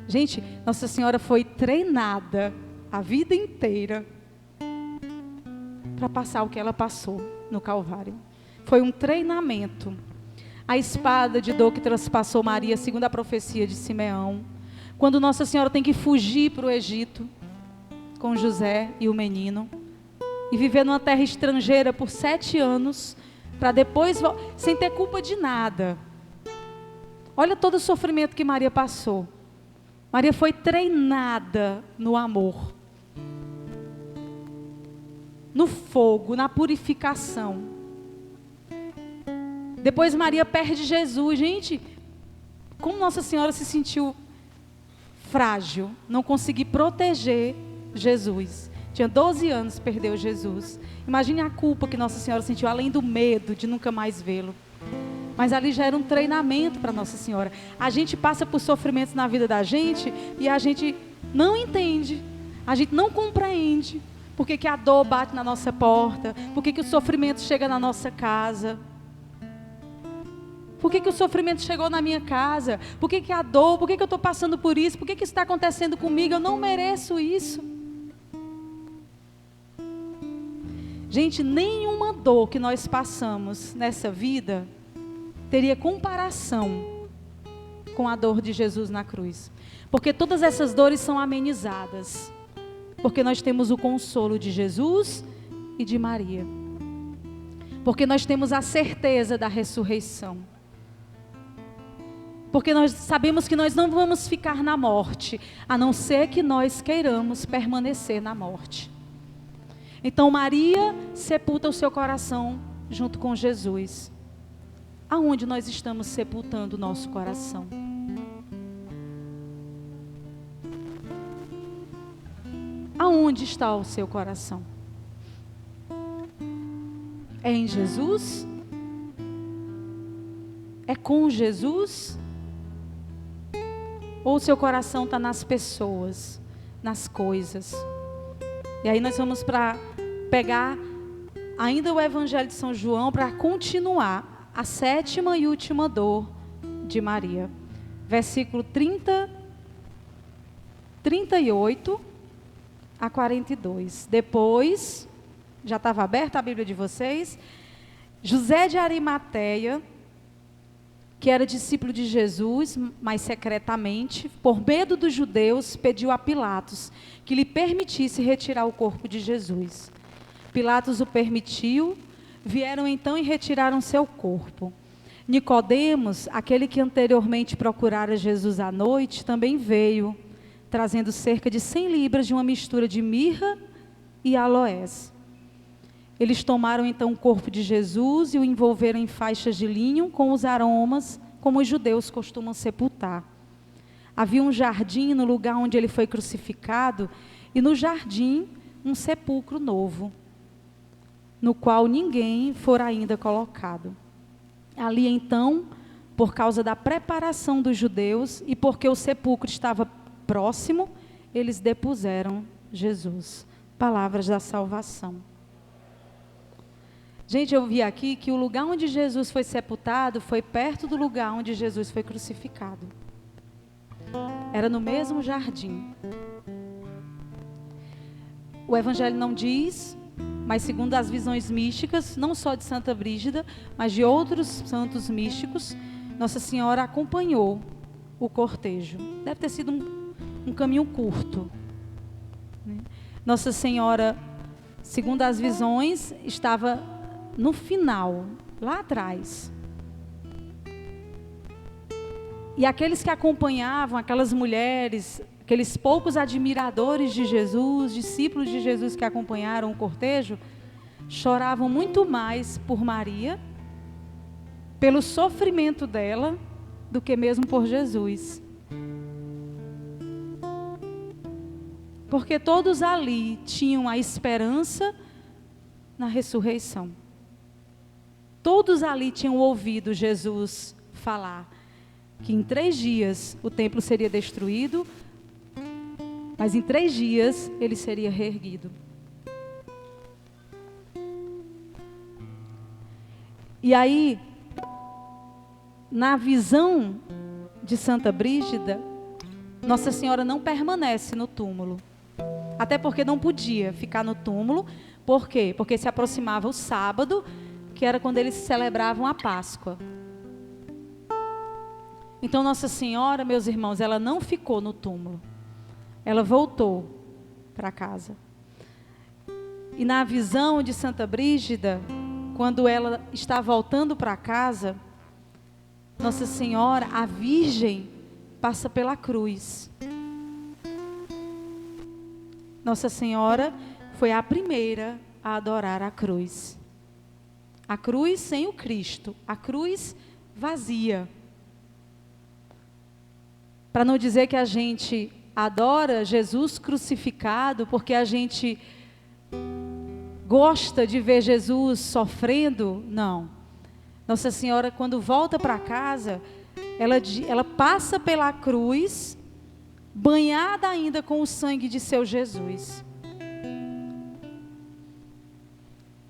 Gente, Nossa Senhora foi treinada a vida inteira para passar o que ela passou no Calvário. Foi um treinamento. A espada de dor que transpassou Maria, segundo a profecia de Simeão. Quando Nossa Senhora tem que fugir para o Egito com José e o menino e viver numa terra estrangeira por 7 anos, para depois, sem ter culpa de nada. Olha todo o sofrimento que Maria passou. Maria foi treinada no amor, no fogo, na purificação. Depois Maria perde Jesus. Gente, como Nossa Senhora se sentiu frágil, não consegui proteger Jesus. Tinha 12 anos, perdeu Jesus. Imagine a culpa que Nossa Senhora sentiu, além do medo de nunca mais vê-lo. Mas ali já era um treinamento para Nossa Senhora. A gente passa por sofrimentos na vida da gente e a gente não entende, a gente não compreende por que a dor bate na nossa porta, por que o sofrimento chega na nossa casa. Por que o sofrimento chegou na minha casa? Por que a dor? Por que eu estou passando por isso? Por que isso está acontecendo comigo? Eu não mereço isso. Gente, nenhuma dor que nós passamos nessa vida teria comparação com a dor de Jesus na cruz. Porque todas essas dores são amenizadas. Porque nós temos o consolo de Jesus e de Maria. Porque nós temos a certeza da ressurreição. Porque nós sabemos que nós não vamos ficar na morte, a não ser que nós queiramos permanecer na morte. Então Maria sepulta o seu coração junto com Jesus. Aonde nós estamos sepultando o nosso coração? Aonde está o seu coração? É em Jesus? É com Jesus? Ou o seu coração está nas pessoas, nas coisas? E aí nós vamos para pegar ainda o Evangelho de São João para continuar a 7ª e última dor de Maria. Versículo 38 a 42. Depois, já estava aberta a Bíblia de vocês, José de Arimateia, que era discípulo de Jesus, mas secretamente, por medo dos judeus, pediu a Pilatos que lhe permitisse retirar o corpo de Jesus. Pilatos o permitiu, vieram então e retiraram seu corpo. Nicodemos, aquele que anteriormente procurara Jesus à noite, também veio, trazendo cerca de 100 libras de uma mistura de mirra e aloés. Eles tomaram então o corpo de Jesus e o envolveram em faixas de linho com os aromas, como os judeus costumam sepultar. Havia um jardim no lugar onde ele foi crucificado, e no jardim um sepulcro novo, no qual ninguém fora ainda colocado. Ali então, por causa da preparação dos judeus e porque o sepulcro estava próximo, eles depuseram Jesus. Palavras da salvação. Gente, eu vi aqui que o lugar onde Jesus foi sepultado foi perto do lugar onde Jesus foi crucificado. Era no mesmo jardim. O Evangelho não diz, mas segundo as visões místicas, não só de Santa Brígida, mas de outros santos místicos, Nossa Senhora acompanhou o cortejo. Deve ter sido um caminho curto. Nossa Senhora, segundo as visões, estava no final, lá atrás. E aqueles que acompanhavam, aquelas mulheres, aqueles poucos admiradores de Jesus, discípulos de Jesus que acompanharam o cortejo, choravam muito mais por Maria, pelo sofrimento dela, do que mesmo por Jesus. Porque todos ali tinham a esperança na ressurreição. Todos ali tinham ouvido Jesus falar que em 3 dias o templo seria destruído, mas em 3 dias ele seria reerguido. E aí, na visão de Santa Brígida, Nossa Senhora não permanece no túmulo. Até porque não podia ficar no túmulo. Por quê? Porque se aproximava o sábado, que era quando eles celebravam a Páscoa. Então Nossa Senhora, meus irmãos, ela não ficou no túmulo. Ela voltou para casa. E na visão de Santa Brígida, quando ela está voltando para casa, Nossa Senhora, a Virgem, passa pela cruz. Nossa Senhora foi a primeira a adorar a cruz. A cruz sem o Cristo, a cruz vazia. Para não dizer que a gente adora Jesus crucificado, porque a gente gosta de ver Jesus sofrendo, não. Nossa Senhora, quando volta para casa, ela passa pela cruz, banhada ainda com o sangue de seu Jesus.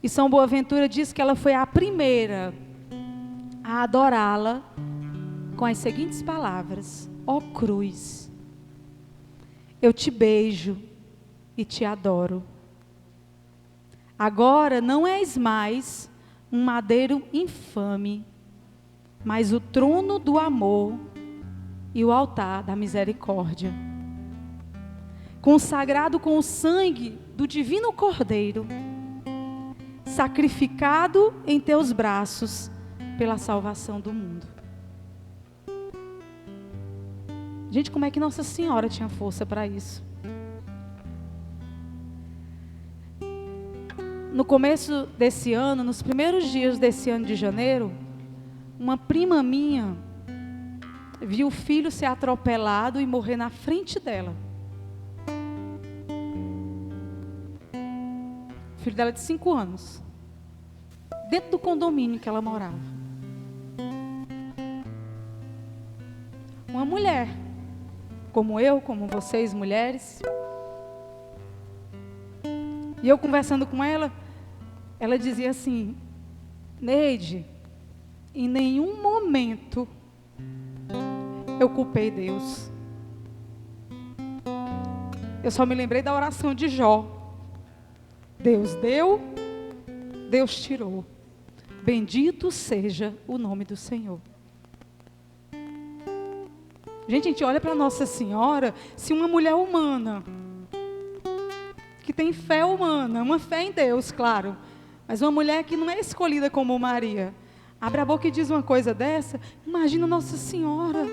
E São Boaventura diz que ela foi a primeira a adorá-la com as seguintes palavras: ó cruz, eu te beijo e te adoro. Agora não és mais um madeiro infame, mas o trono do amor e o altar da misericórdia. Consagrado com o sangue do divino Cordeiro, sacrificado em teus braços pela salvação do mundo. Gente, como é que Nossa Senhora tinha força para isso? No começo desse ano, nos primeiros dias desse ano de janeiro, uma prima minha viu o filho ser atropelado e morrer na frente dela. O filho dela é de 5 anos. Dentro do condomínio que ela morava. Uma mulher, como eu, como vocês, mulheres. E eu conversando com ela, ela dizia assim: Neide, em nenhum momento eu culpei Deus. Eu só me lembrei da oração de Jó. Deus deu, Deus tirou. Bendito seja o nome do Senhor. Gente, a gente olha para Nossa Senhora, se uma mulher humana, que tem fé humana, uma fé em Deus, claro, mas uma mulher que não é escolhida como Maria, abre a boca e diz uma coisa dessa, imagina Nossa Senhora.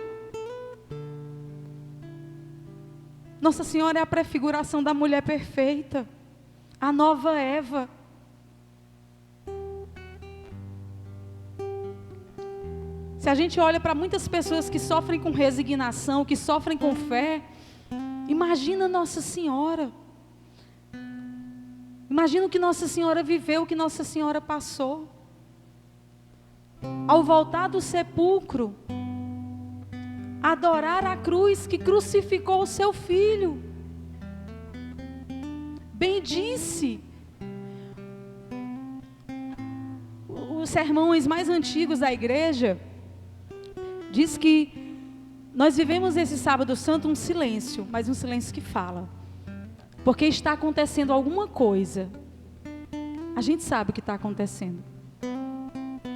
Nossa Senhora é a prefiguração da mulher perfeita, a nova Eva. Se a gente olha para muitas pessoas que sofrem com resignação, que sofrem com fé, imagina Nossa Senhora. Imagina o que Nossa Senhora viveu, o que Nossa Senhora passou. Ao voltar do sepulcro, adorar a cruz que crucificou o seu filho. Bendisse. Os sermões mais antigos da igreja diz que nós vivemos esse sábado santo um silêncio, mas um silêncio que fala. Porque está acontecendo alguma coisa. A gente sabe o que está acontecendo.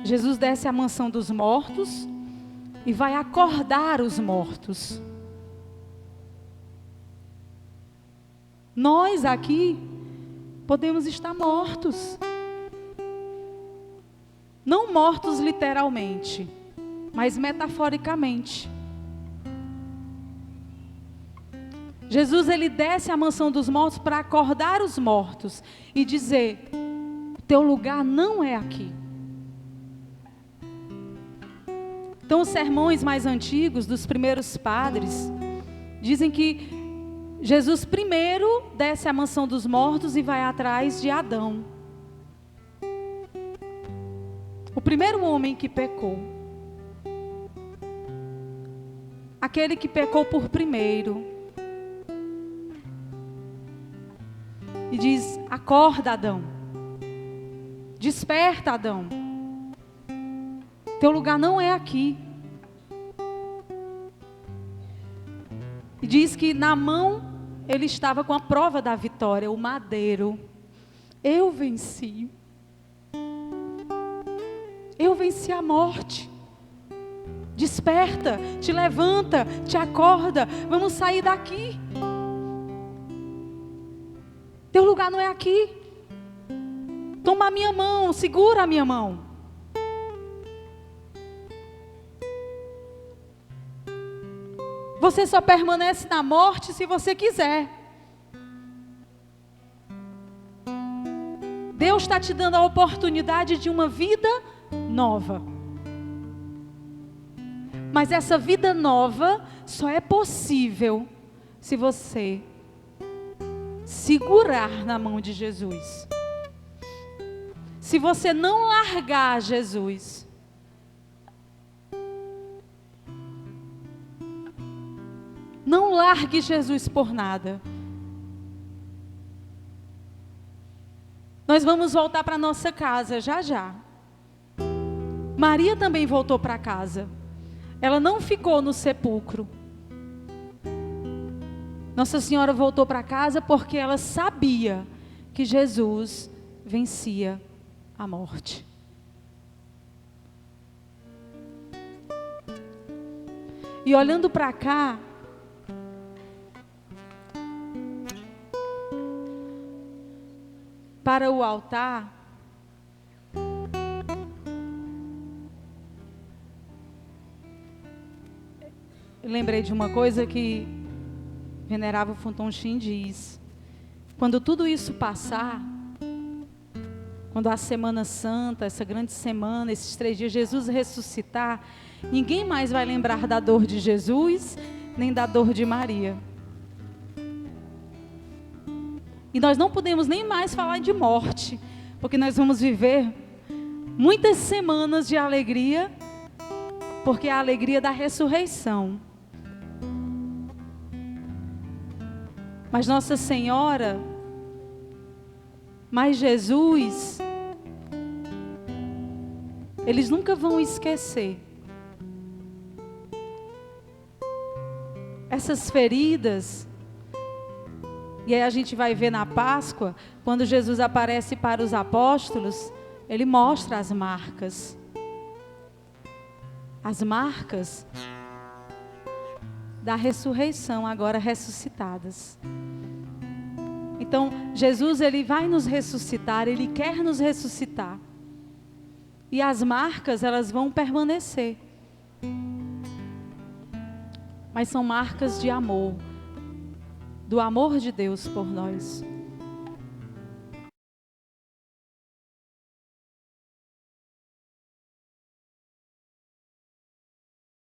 Jesus desce à mansão dos mortos e vai acordar os mortos. Nós aqui podemos estar mortos. Não mortos literalmente, mas metaforicamente. Jesus, ele desce à mansão dos mortos para acordar os mortos e dizer: teu lugar não é aqui. Então, os sermões mais antigos dos primeiros padres dizem que Jesus primeiro desce à mansão dos mortos e vai atrás de Adão, o primeiro homem que pecou, aquele que pecou por primeiro. E diz: acorda, Adão. Desperta, Adão. Teu lugar não é aqui. E diz que na mão ele estava com a prova da vitória, o madeiro. Eu venci. Eu venci a morte. Desperta, te levanta, te acorda. Vamos sair daqui. Teu lugar não é aqui. Toma a minha mão, segura a minha mão. Você só permanece na morte se você quiser. Deus está te dando a oportunidade de uma vida nova. Mas essa vida nova só é possível se você segurar na mão de Jesus. Se você não largar Jesus. Não largue Jesus por nada. Nós vamos voltar para nossa casa já já. Maria também voltou para casa. Ela não ficou no sepulcro. Nossa Senhora voltou para casa porque ela sabia que Jesus vencia a morte. E olhando para cá, para o altar, lembrei de uma coisa que Venerável Funton Shin diz: quando tudo isso passar, quando a Semana Santa, essa grande semana, esses 3 dias, Jesus ressuscitar, ninguém mais vai lembrar da dor de Jesus, nem da dor de Maria. E nós não podemos nem mais falar de morte, porque nós vamos viver muitas semanas de alegria, porque é a alegria da ressurreição. Mas Nossa Senhora, mas Jesus, eles nunca vão esquecer essas feridas. E aí a gente vai ver na Páscoa, quando Jesus aparece para os apóstolos, ele mostra as marcas. As marcas da ressurreição, agora ressuscitadas. Então, Jesus, ele vai nos ressuscitar, ele quer nos ressuscitar. E as marcas, elas vão permanecer. Mas são marcas de amor, do amor de Deus por nós.